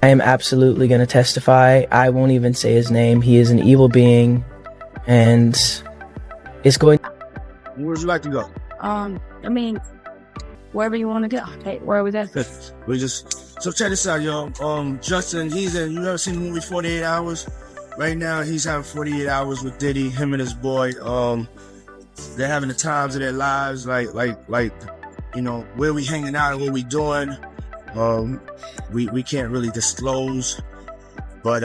I am absolutely going to testify. I won't even say his name. He is an evil being, and it's going. Where would you like to go? I mean, wherever you want to go. Hey, where was that? So check this out, y'all. Justin, you ever seen the movie 48 Hours? Right now, he's having 48 hours with Diddy, him and his boy. They're having the times of their lives, like, where we hanging out and what we doing. We can't really disclose, but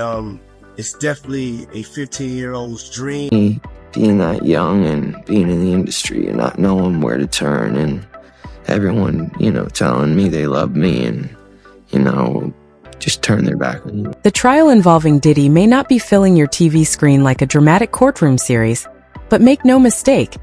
it's definitely a 15-year-old's dream. Being that young and being in the industry and not knowing where to turn, and everyone, telling me they love me and, just turn their back on you. The trial involving Diddy may not be filling your TV screen like a dramatic courtroom series, but make no mistake,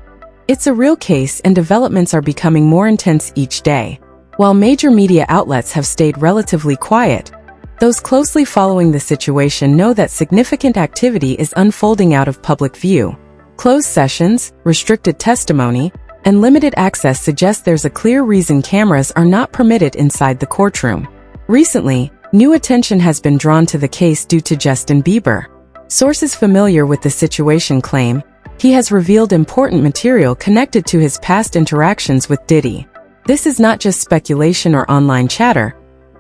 it's a real case and developments are becoming more intense each day. While major media outlets have stayed relatively quiet, those closely following the situation know that significant activity is unfolding out of public view. Closed sessions, restricted testimony, and limited access suggest there's a clear reason cameras are not permitted inside the courtroom. Recently, new attention has been drawn to the case due to Justin Bieber. Sources familiar with the situation claim he has revealed important material connected to his past interactions with Diddy. This is not just speculation or online chatter.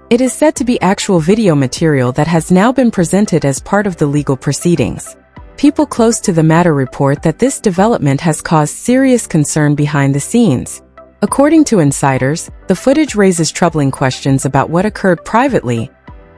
It is said to be actual video material that has now been presented as part of the legal proceedings. People close to the matter report that this development has caused serious concern behind the scenes. According to insiders, the footage raises troubling questions about what occurred privately,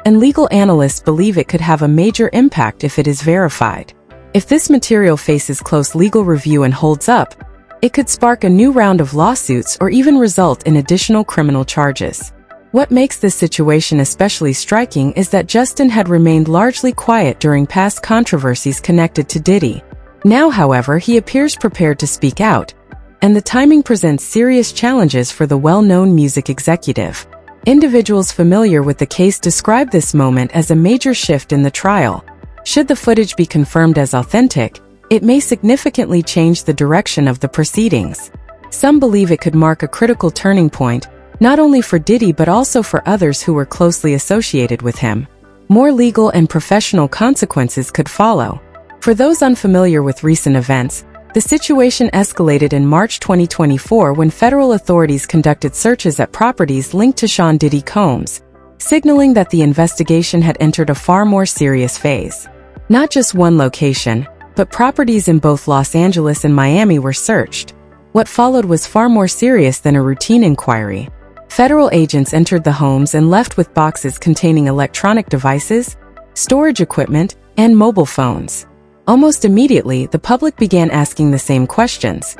and legal analysts believe it could have a major impact if it is verified. If this material faces close legal review and holds up, it could spark a new round of lawsuits or even result in additional criminal charges. What makes this situation especially striking is that Justin had remained largely quiet during past controversies connected to Diddy. Now, however, he appears prepared to speak out, and the timing presents serious challenges for the well-known music executive. Individuals familiar with the case describe this moment as a major shift in the trial. Should the footage be confirmed as authentic, it may significantly change the direction of the proceedings. Some believe it could mark a critical turning point, not only for Diddy but also for others who were closely associated with him. More legal and professional consequences could follow. For those unfamiliar with recent events, the situation escalated in March 2024 when federal authorities conducted searches at properties linked to Sean Diddy Combs, signaling that the investigation had entered a far more serious phase. Not just one location, but properties in both Los Angeles and Miami were searched. What followed was far more serious than a routine inquiry. Federal agents entered the homes and left with boxes containing electronic devices, storage equipment, and mobile phones. Almost immediately, the public began asking the same questions.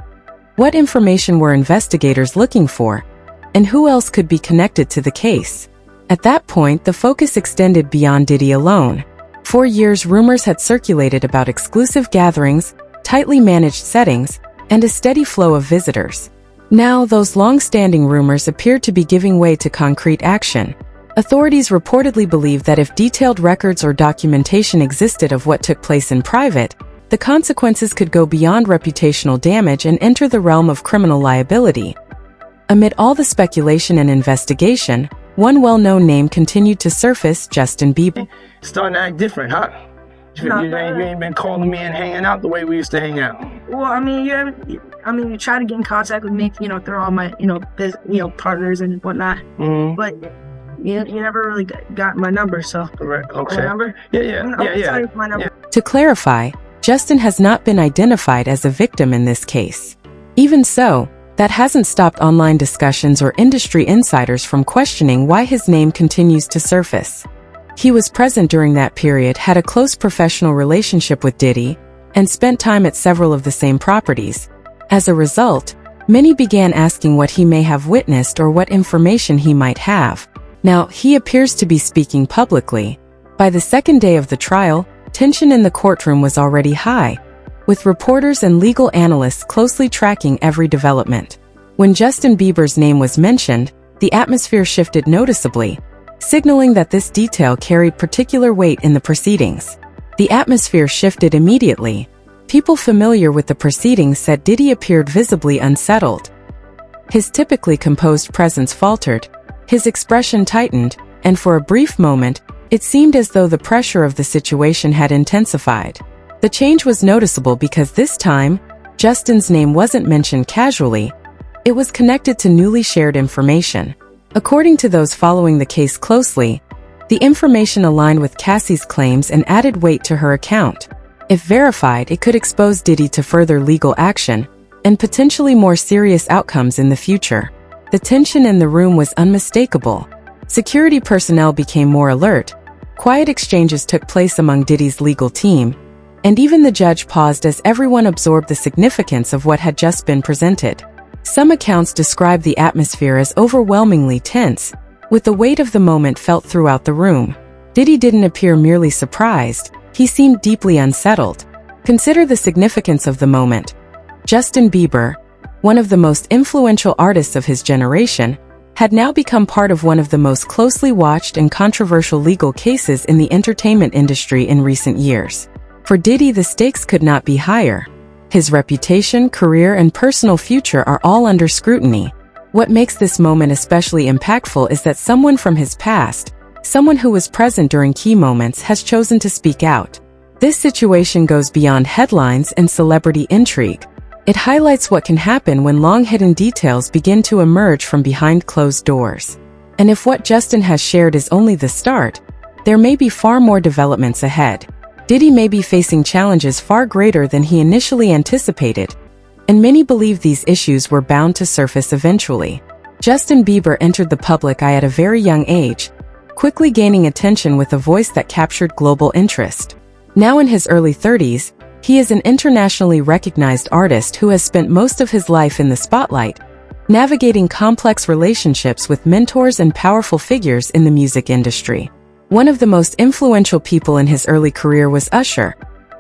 What information were investigators looking for? And who else could be connected to the case? At that point, the focus extended beyond Diddy alone. For years, rumors had circulated about exclusive gatherings, tightly managed settings, and a steady flow of visitors. Now, those long-standing rumors appeared to be giving way to concrete action. Authorities reportedly believed that if detailed records or documentation existed of what took place in private, the consequences could go beyond reputational damage and enter the realm of criminal liability. Amid all the speculation and investigation, one well-known name continued to surface: Justin Bieber. Starting to act different, huh? You ain't been calling me and hanging out the way we used to hang out. Well, you try to get in contact with me, through all my, partners and whatnot. Mm-hmm. But you never really got my number, so. Right, okay. My number? Yeah. My number. To clarify, Justin has not been identified as a victim in this case. Even so, that hasn't stopped online discussions or industry insiders from questioning why his name continues to surface. He was present during that period, had a close professional relationship with Diddy, and spent time at several of the same properties. As a result, many began asking what he may have witnessed or what information he might have. Now, he appears to be speaking publicly. By the second day of the trial, tension in the courtroom was already high, with reporters and legal analysts closely tracking every development. When Justin Bieber's name was mentioned, the atmosphere shifted noticeably, signaling that this detail carried particular weight in the proceedings. The atmosphere shifted immediately. People familiar with the proceedings said Diddy appeared visibly unsettled. His typically composed presence faltered, his expression tightened, and for a brief moment, It seemed as though the pressure of the situation had intensified. The change was noticeable because this time, Justin's name wasn't mentioned casually. It was connected to newly shared information. According to those following the case closely, the information aligned with Cassie's claims and added weight to her account. If verified, it could expose Diddy to further legal action and potentially more serious outcomes in the future. The tension in the room was unmistakable. Security personnel became more alert. Quiet exchanges took place among Diddy's legal team, and even the judge paused as everyone absorbed the significance of what had just been presented. Some accounts describe the atmosphere as overwhelmingly tense, with the weight of the moment felt throughout the room. Diddy didn't appear merely surprised, he seemed deeply unsettled. Consider the significance of the moment. Justin Bieber, one of the most influential artists of his generation, had now become part of one of the most closely watched and controversial legal cases in the entertainment industry in recent years. For Diddy, the stakes could not be higher. His reputation, career, and personal future are all under scrutiny. What makes this moment especially impactful is that someone from his past, someone who was present during key moments, has chosen to speak out. This situation goes beyond headlines and celebrity intrigue. It highlights what can happen when long-hidden details begin to emerge from behind closed doors. And if what Justin has shared is only the start, there may be far more developments ahead. Diddy may be facing challenges far greater than he initially anticipated, and many believe these issues were bound to surface eventually. Justin Bieber entered the public eye at a very young age, quickly gaining attention with a voice that captured global interest. Now in his early 30s, he is an internationally recognized artist who has spent most of his life in the spotlight, navigating complex relationships with mentors and powerful figures in the music industry. One of the most influential people in his early career was Usher,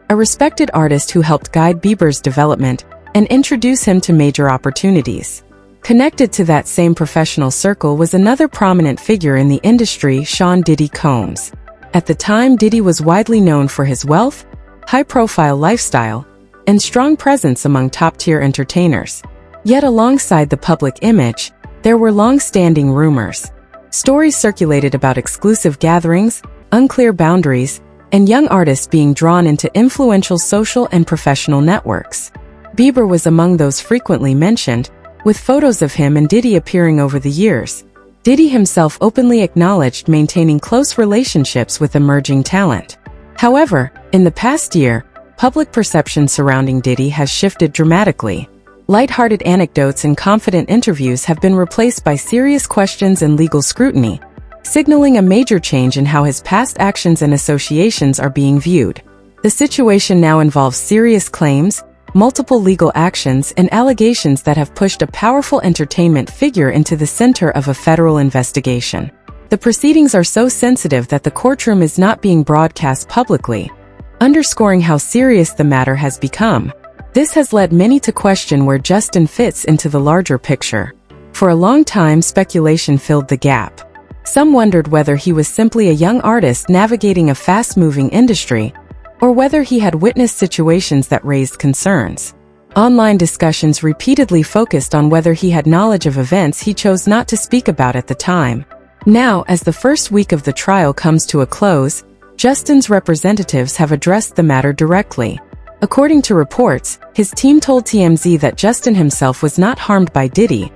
a respected artist who helped guide Bieber's development and introduce him to major opportunities. Connected to that same professional circle was another prominent figure in the industry, Sean "Diddy" Combs. At the time, Diddy was widely known for his wealth, high-profile lifestyle, and strong presence among top-tier entertainers. Yet alongside the public image, there were long-standing rumors. Stories circulated about exclusive gatherings, unclear boundaries, and young artists being drawn into influential social and professional networks. Bieber was among those frequently mentioned, with photos of him and Diddy appearing over the years. Diddy himself openly acknowledged maintaining close relationships with emerging talent. However, in the past year, public perception surrounding Diddy has shifted dramatically. Lighthearted anecdotes and confident interviews have been replaced by serious questions and legal scrutiny, signaling a major change in how his past actions and associations are being viewed. The situation now involves serious claims, multiple legal actions, and allegations that have pushed a powerful entertainment figure into the center of a federal investigation. The proceedings are so sensitive that the courtroom is not being broadcast publicly, underscoring how serious the matter has become. This has led many to question where Justin fits into the larger picture. For a long time, speculation filled the gap. Some wondered whether he was simply a young artist navigating a fast-moving industry, or whether he had witnessed situations that raised concerns. Online discussions repeatedly focused on whether he had knowledge of events he chose not to speak about at the time. Now, as the first week of the trial comes to a close, Justin's representatives have addressed the matter directly. According to reports, his team told TMZ that Justin himself was not harmed by Diddy,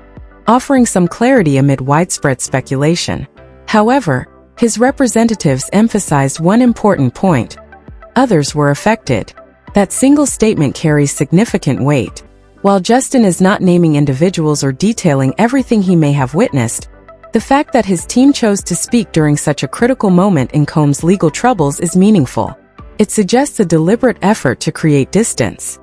offering some clarity amid widespread speculation. However, his representatives emphasized one important point: others were affected. That single statement carries significant weight. While Justin is not naming individuals or detailing everything he may have witnessed, the fact that his team chose to speak during such a critical moment in Combs' legal troubles is meaningful. It suggests a deliberate effort to create distance.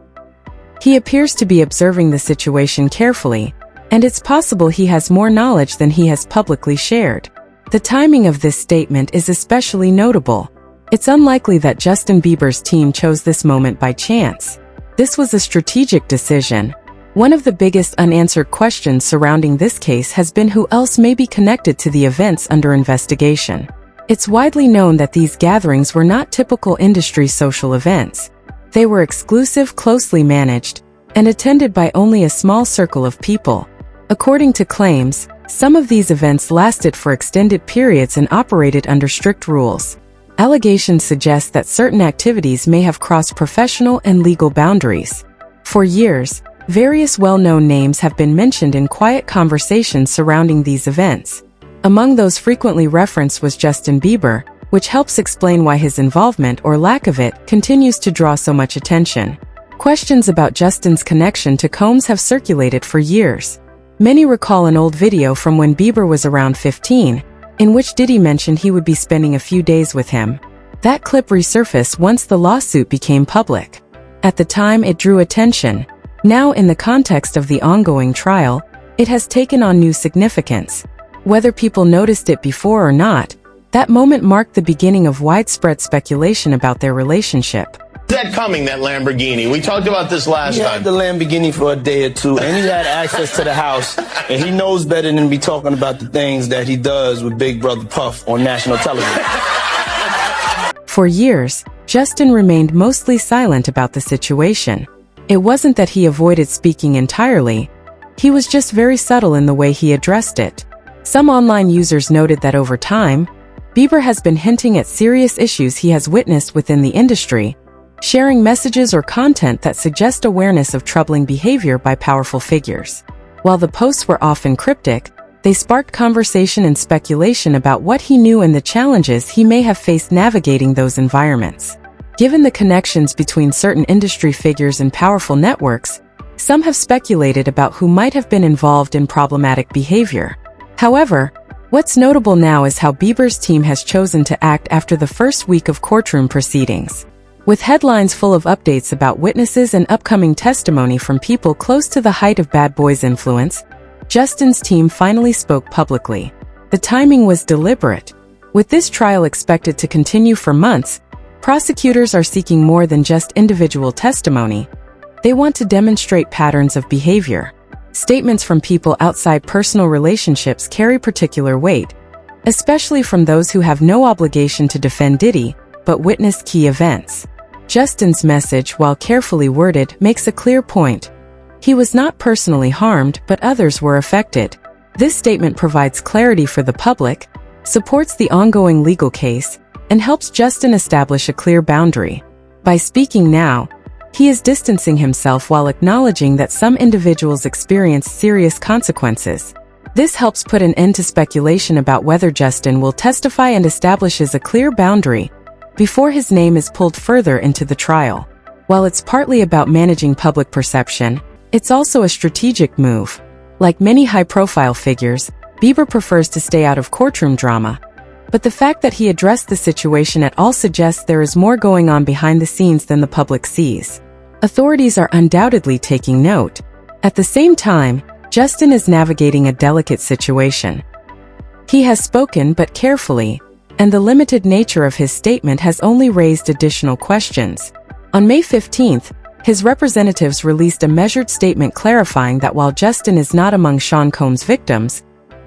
He appears to be observing the situation carefully, and it's possible he has more knowledge than he has publicly shared. The timing of this statement is especially notable. It's unlikely that Justin Bieber's team chose this moment by chance. This was a strategic decision. One of the biggest unanswered questions surrounding this case has been who else may be connected to the events under investigation. It's widely known that these gatherings were not typical industry social events. They were exclusive, closely managed, and attended by only a small circle of people. According to claims, some of these events lasted for extended periods and operated under strict rules. Allegations suggest that certain activities may have crossed professional and legal boundaries. For years, various well-known names have been mentioned in quiet conversations surrounding these events. Among those frequently referenced was Justin Bieber, which helps explain why his involvement or lack of it continues to draw so much attention. Questions about Justin's connection to Combs have circulated for years. Many recall an old video from when Bieber was around 15, in which Diddy mentioned he would be spending a few days with him. That clip resurfaced once the lawsuit became public. At the time, it drew attention. Now, in the context of the ongoing trial, it has taken on new significance. Whether people noticed it before or not, that moment marked the beginning of widespread speculation about their relationship. That coming, that Lamborghini? We talked about this last time. He time. had the Lamborghini for a day or two, and he had access to the house, and he knows better than to be talking about the things that he does with Big Brother Puff on national television. For years, Justin remained mostly silent about the situation. It wasn't that he avoided speaking entirely. He was just very subtle in the way he addressed it. Some online users noted that over time, Bieber has been hinting at serious issues he has witnessed within the industry, sharing messages or content that suggest awareness of troubling behavior by powerful figures. While the posts were often cryptic, they sparked conversation and speculation about what he knew and the challenges he may have faced navigating those environments. Given the connections between certain industry figures and powerful networks, some have speculated about who might have been involved in problematic behavior. However, what's notable now is how Bieber's team has chosen to act after the first week of courtroom proceedings. With headlines full of updates about witnesses and upcoming testimony from people close to the height of Bad Boy's influence, Justin's team finally spoke publicly. The timing was deliberate. With this trial expected to continue for months, prosecutors are seeking more than just individual testimony. They want to demonstrate patterns of behavior. Statements from people outside personal relationships carry particular weight, especially from those who have no obligation to defend Diddy, but witnessed key events. Justin's message, while carefully worded, makes a clear point. He was not personally harmed, but others were affected. This statement provides clarity for the public, supports the ongoing legal case, and helps Justin establish a clear boundary. By speaking now, he is distancing himself while acknowledging that some individuals experience serious consequences. This helps put an end to speculation about whether Justin will testify and establishes a clear boundary before his name is pulled further into the trial. While it's partly about managing public perception, it's also a strategic move. Like many high-profile figures, Bieber prefers to stay out of courtroom drama. But the fact that he addressed the situation at all suggests there is more going on behind the scenes than the public sees. Authorities are undoubtedly taking note. At the same time, Justin is navigating a delicate situation. He has spoken but carefully, and the limited nature of his statement has only raised additional questions. On May 15th, his representatives released a measured statement clarifying that while Justin is not among Sean Combs' victims,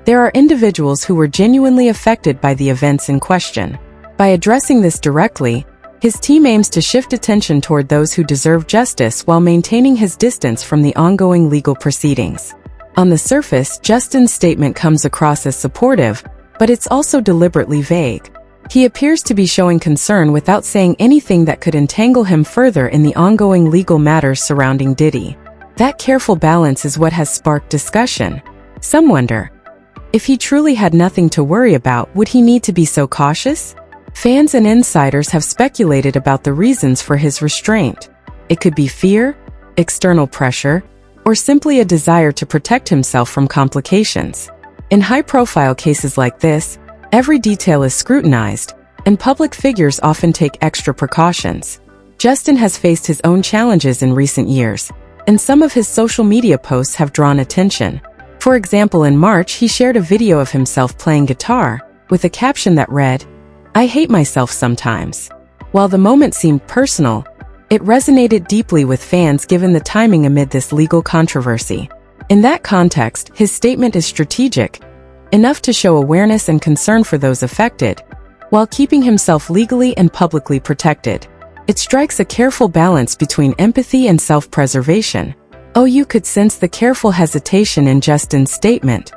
there are individuals who were genuinely affected by the events in question. By addressing this directly, his team aims to shift attention toward those who deserve justice while maintaining his distance from the ongoing legal proceedings. On the surface, Justin's statement comes across as supportive, but it's also deliberately vague. He appears to be showing concern without saying anything that could entangle him further in the ongoing legal matters surrounding Diddy. That careful balance is what has sparked discussion. Some wonder, if he truly had nothing to worry about, would he need to be so cautious? Fans and insiders have speculated about the reasons for his restraint. It could be fear, external pressure, or simply a desire to protect himself from complications. In high-profile cases like this, every detail is scrutinized, and public figures often take extra precautions. Justin has faced his own challenges in recent years, and some of his social media posts have drawn attention. For example, in March, he shared a video of himself playing guitar, with a caption that read, "I hate myself sometimes." While the moment seemed personal, it resonated deeply with fans given the timing amid this legal controversy. In that context, his statement is strategic, enough to show awareness and concern for those affected, while keeping himself legally and publicly protected. It strikes a careful balance between empathy and self-preservation. Oh, you could sense the careful hesitation in Justin's statement.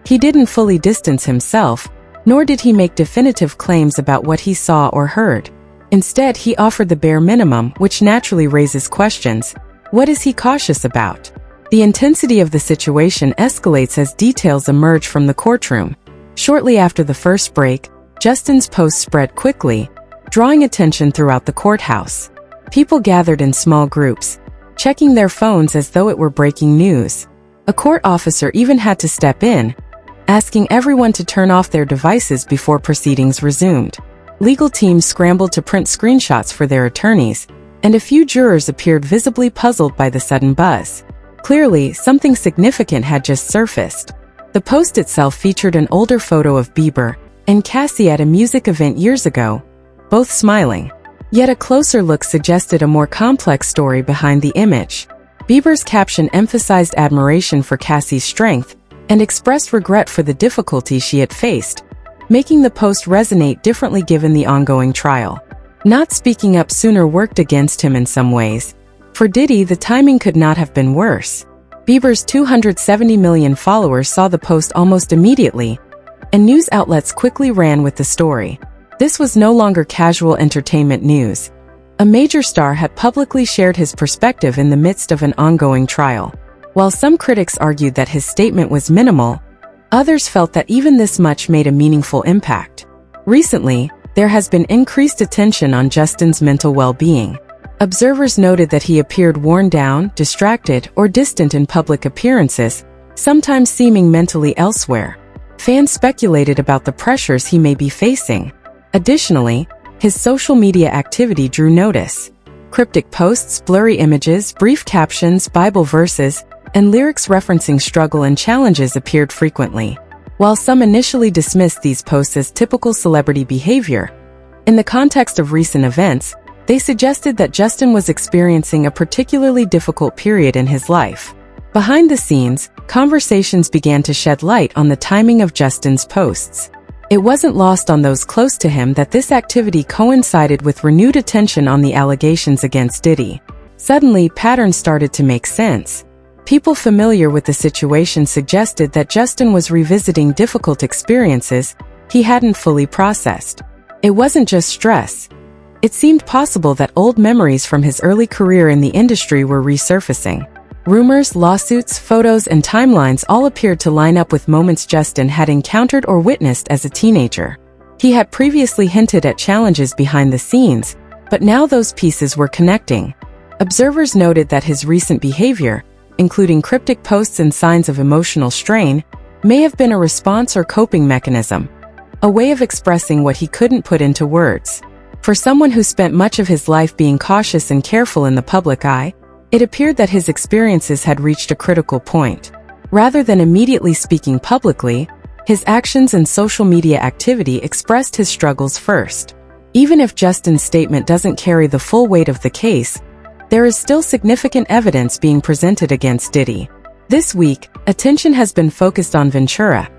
He didn't fully distance himself, Nor did he make definitive claims about what he saw or heard. Instead, he offered the bare minimum, which naturally raises questions. What is he cautious about? The intensity of the situation escalates as details emerge from the courtroom. Shortly after the first break, Justin's post spread quickly, drawing attention throughout the courthouse. People gathered in small groups, checking their phones as though it were breaking news. A court officer even had to step in, asking everyone to turn off their devices before proceedings resumed. Legal teams scrambled to print screenshots for their attorneys, and a few jurors appeared visibly puzzled by the sudden buzz. Clearly, something significant had just surfaced. The post itself featured an older photo of Bieber and Cassie at a music event years ago, both smiling. Yet a closer look suggested a more complex story behind the image. Bieber's caption emphasized admiration for Cassie's strength and expressed regret for the difficulty she had faced, making the post resonate differently given the ongoing trial. Not speaking up sooner worked against him in some ways. For Diddy, the timing could not have been worse. Bieber's 270 million followers saw the post almost immediately, and news outlets quickly ran with the story. This was no longer casual entertainment news. A major star had publicly shared his perspective in the midst of an ongoing trial. While some critics argued that his statement was minimal, others felt that even this much made a meaningful impact. Recently, there has been increased attention on Justin's mental well-being. Observers noted that he appeared worn down, distracted, or distant in public appearances, sometimes seeming mentally elsewhere. Fans speculated about the pressures he may be facing. Additionally, his social media activity drew notice. Cryptic posts, blurry images, brief captions, Bible verses, and lyrics referencing struggle and challenges appeared frequently. While some initially dismissed these posts as typical celebrity behavior, in the context of recent events, they suggested that Justin was experiencing a particularly difficult period in his life. Behind the scenes, conversations began to shed light on the timing of Justin's posts. It wasn't lost on those close to him that this activity coincided with renewed attention on the allegations against Diddy. Suddenly, patterns started to make sense. People familiar with the situation suggested that Justin was revisiting difficult experiences he hadn't fully processed. It wasn't just stress. It seemed possible that old memories from his early career in the industry were resurfacing. Rumors, lawsuits, photos, and timelines all appeared to line up with moments Justin had encountered or witnessed as a teenager. He had previously hinted at challenges behind the scenes, but now those pieces were connecting. Observers noted that his recent behavior, including cryptic posts and signs of emotional strain, may have been a response or coping mechanism, a way of expressing what he couldn't put into words. For someone who spent much of his life being cautious and careful in the public eye, it appeared that his experiences had reached a critical point. Rather than immediately speaking publicly, his actions and social media activity expressed his struggles first. Even if Justin's statement doesn't carry the full weight of the case, there is still significant evidence being presented against Diddy. This week, attention has been focused on Ventura,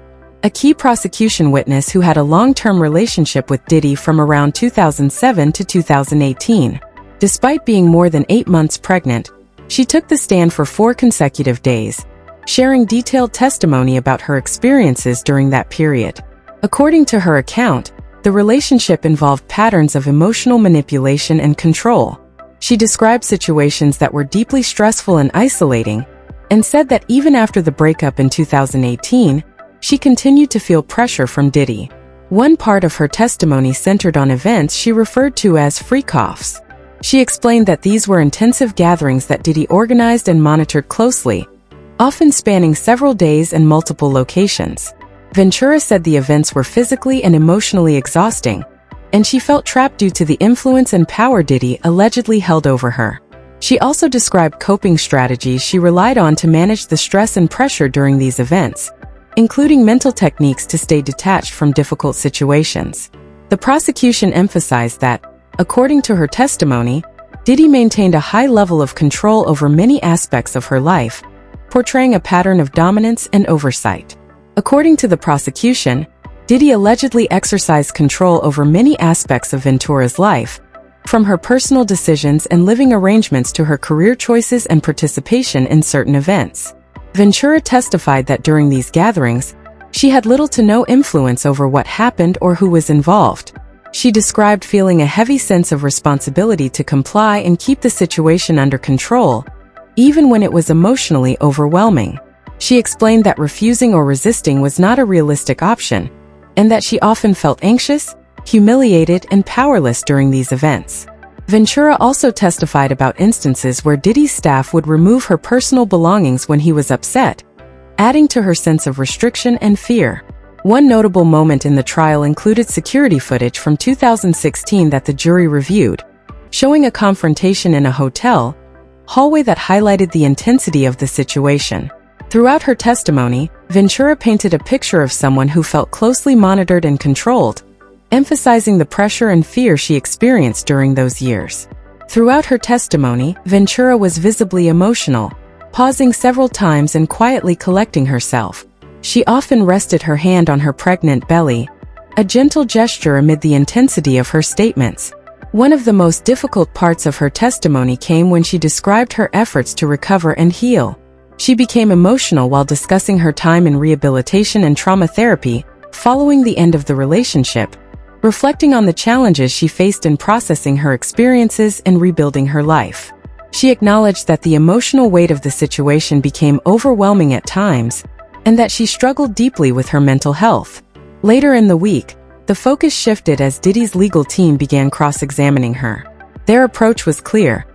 a key prosecution witness who had a long-term relationship with Diddy from around 2007 to 2018. Despite being more than 8 months pregnant, she took the stand for 4 consecutive days, sharing detailed testimony about her experiences during that period. According to her account, the relationship involved patterns of emotional manipulation and control. She described situations that were deeply stressful and isolating, and said that even after the breakup in 2018, she continued to feel pressure from Diddy. One part of her testimony centered on events she referred to as freak-offs. She explained that these were intensive gatherings that Diddy organized and monitored closely, often spanning several days and multiple locations. Ventura said the events were physically and emotionally exhausting, and she felt trapped due to the influence and power Diddy allegedly held over her. She also described coping strategies she relied on to manage the stress and pressure during these events, including mental techniques to stay detached from difficult situations. The prosecution emphasized that, according to her testimony, Diddy maintained a high level of control over many aspects of her life, portraying a pattern of dominance and oversight. According to the prosecution, Diddy allegedly exercised control over many aspects of Ventura's life, from her personal decisions and living arrangements to her career choices and participation in certain events. Ventura testified that during these gatherings, She had little to no influence over what happened or who was involved. She described feeling a heavy sense of responsibility to comply and keep the situation under control, even when it was emotionally overwhelming. She explained that refusing or resisting was not a realistic option, and that she often felt anxious, humiliated, and powerless during these events. Ventura also testified about instances where Diddy's staff would remove her personal belongings when he was upset, adding to her sense of restriction and fear. One notable moment in the trial included security footage from 2016 that the jury reviewed, showing a confrontation in a hotel hallway that highlighted the intensity of the situation. Throughout her testimony, Ventura painted a picture of someone who felt closely monitored and controlled, emphasizing the pressure and fear she experienced during those years. Throughout her testimony, Ventura was visibly emotional, pausing several times and quietly collecting herself. She often rested her hand on her pregnant belly, a gentle gesture amid the intensity of her statements. One of the most difficult parts of her testimony came when she described her efforts to recover and heal. She became emotional while discussing her time in rehabilitation and trauma therapy following the end of the relationship, reflecting on the challenges she faced in processing her experiences and rebuilding her life. She acknowledged that the emotional weight of the situation became overwhelming at times, and that she struggled deeply with her mental health. Later in the week, the focus shifted as Diddy's legal team began cross-examining her. Their approach was clear.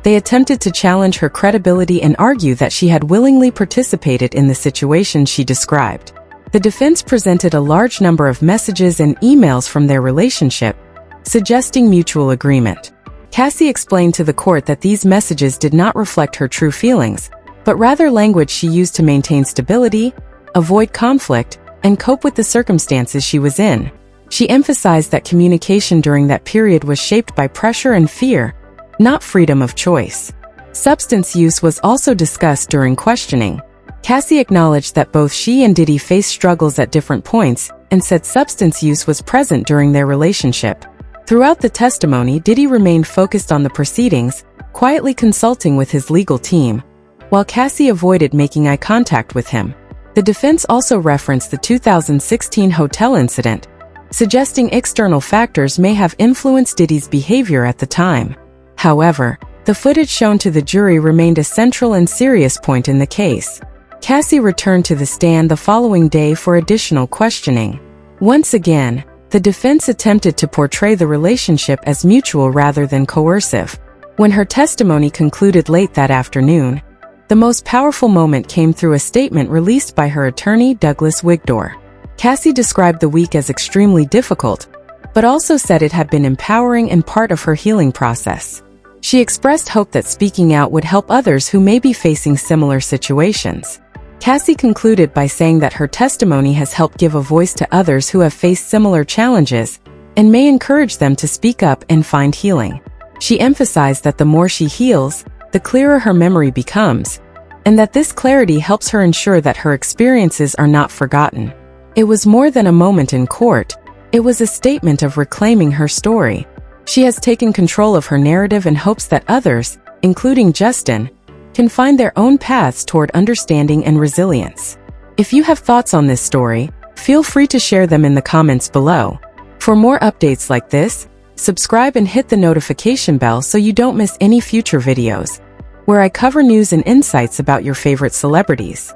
They attempted to challenge her credibility and argue that she had willingly participated in the situation she described. The defense presented a large number of messages and emails from their relationship, suggesting mutual agreement. Cassie explained to the court that these messages did not reflect her true feelings, but rather language she used to maintain stability, avoid conflict, and cope with the circumstances she was in. She emphasized that communication during that period was shaped by pressure and fear, not freedom of choice. Substance use was also discussed during questioning. Cassie acknowledged that both she and Diddy faced struggles at different points and said substance use was present during their relationship. Throughout the testimony, Diddy remained focused on the proceedings, quietly consulting with his legal team, while Cassie avoided making eye contact with him. The defense also referenced the 2016 hotel incident, suggesting external factors may have influenced Diddy's behavior at the time. However, the footage shown to the jury remained a central and serious point in the case. Cassie returned to the stand the following day for additional questioning. Once again, the defense attempted to portray the relationship as mutual rather than coercive. When her testimony concluded late that afternoon, the most powerful moment came through a statement released by her attorney, Douglas Wigdor. Cassie described the week as extremely difficult, but also said it had been empowering and part of her healing process. She expressed hope that speaking out would help others who may be facing similar situations. Cassie concluded by saying that her testimony has helped give a voice to others who have faced similar challenges and may encourage them to speak up and find healing. She emphasized that the more she heals, the clearer her memory becomes, and that this clarity helps her ensure that her experiences are not forgotten. It was more than a moment in court. It was a statement of reclaiming her story. She has taken control of her narrative and hopes that others, including Justin, can find their own paths toward understanding and resilience. If you have thoughts on this story, feel free to share them in the comments below. For more updates like this, subscribe and hit the notification bell so you don't miss any future videos, where I cover news and insights about your favorite celebrities.